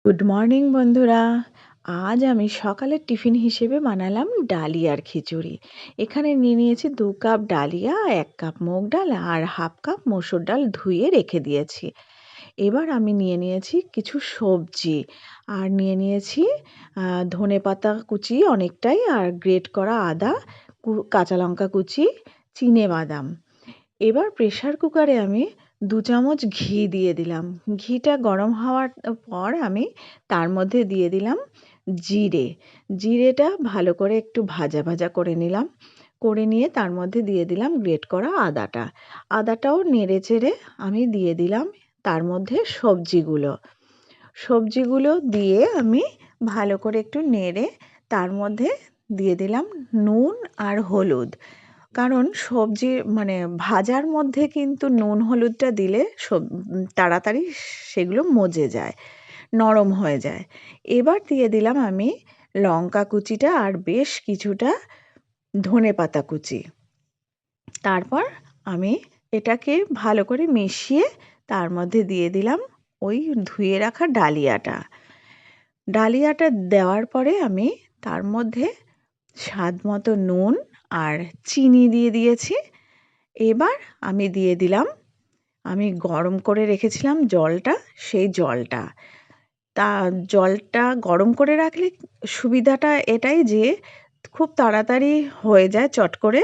Good morning বন্ধুরা। আজ আমি সকালের টিফিন হিসেবে বানালাম ডালিয়ার খিচুড়ি। এখানে নিয়ে নিয়েছি 2 কাপ ডালিয়া, 1 কাপ মুগ ডাল আর হাফ কাপ মসুর ডাল ধুয়ে রেখে দিয়েছি। এবার আমি নিয়ে নিয়েছি কিছু সবজি আর নিয়ে নিয়েছি ধনেপাতা কুচি অনেকটাই, আর গ্রেট করা আদা, কাঁচা লঙ্কা কুচি, চিনেবাদাম। এবার প্রেসার কুকারে আমি 2 চামচ ঘি দিয়ে দিলাম। ঘিটা গরম হওয়ার পর আমি তার মধ্যে দিয়ে দিলাম জিরে। জিরেটা ভালো করে একটু ভাজা ভাজা করে নিলাম। করে নিয়ে তার মধ্যে দিয়ে দিলাম গ্রেট করা আদাটা। আদাটাও নেড়ে চেড়ে আমি দিয়ে দিলাম তার মধ্যে সবজিগুলো। সবজিগুলো দিয়ে আমি ভালো করে একটু নেড়ে তার মধ্যে দিয়ে দিলাম নুন আর হলুদ। কারণ সবজি মানে ভাজার মধ্যে কিন্তু নুন হলুদটা দিলে তাড়াতাড়ি সেগুলো মজে যায়, নরম হয়ে যায়। এবার দিয়ে দিলাম আমি লঙ্কা কুচিটা আর বেশ কিছুটা ধনেপাতা কুচি। তারপর আমি এটাকে ভালো করে মিশিয়ে তার মধ্যে দিয়ে দিলাম ওই ধুয়ে রাখা ডালিয়াটা। ডালিয়াটা দেওয়ার পরে আমি তার মধ্যে স্বাদ মতো নুন আর চিনি দিয়ে দিয়েছি। এবার আমি দিয়ে দিলাম আমি গরম করে রেখেছিলাম জলটা, সেই জলটা। তা জলটা গরম করে রাখলে সুবিধাটা এটাই যে খুব তাড়াতাড়ি হয়ে যায় চট করে,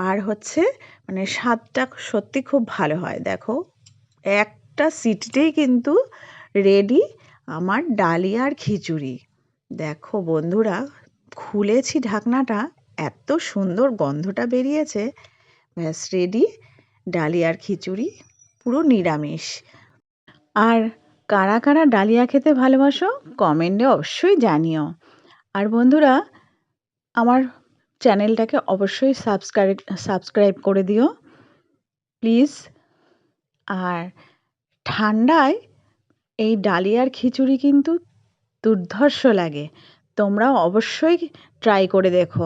আর হচ্ছে মানে স্বাদটা সত্যি খুব ভালো হয়। দেখো, একটা সিটিতেই কিন্তু রেডি আমার ডালিয়ার খিচুড়ি। দেখো বন্ধুরা, খুলেছি ঢাকনাটা, এত সুন্দর গন্ধটা বেরিয়েছে। ব্যাস রেডি ডালিয়ার খিচুড়ি, পুরো নিরামিষ। আর কারা কারা ডালিয়া খেতে ভালোবাসো কমেন্টে অবশ্যই জানিও। আর বন্ধুরা, আমার চ্যানেলটাকে অবশ্যই সাবস্ক্রাইব করে দিও প্লিজ। আর ঠান্ডায় এই ডালিয়ার খিচুড়ি কিন্তু দুর্ধর্ষ লাগে, তোমরাও অবশ্যই ট্রাই করে দেখো।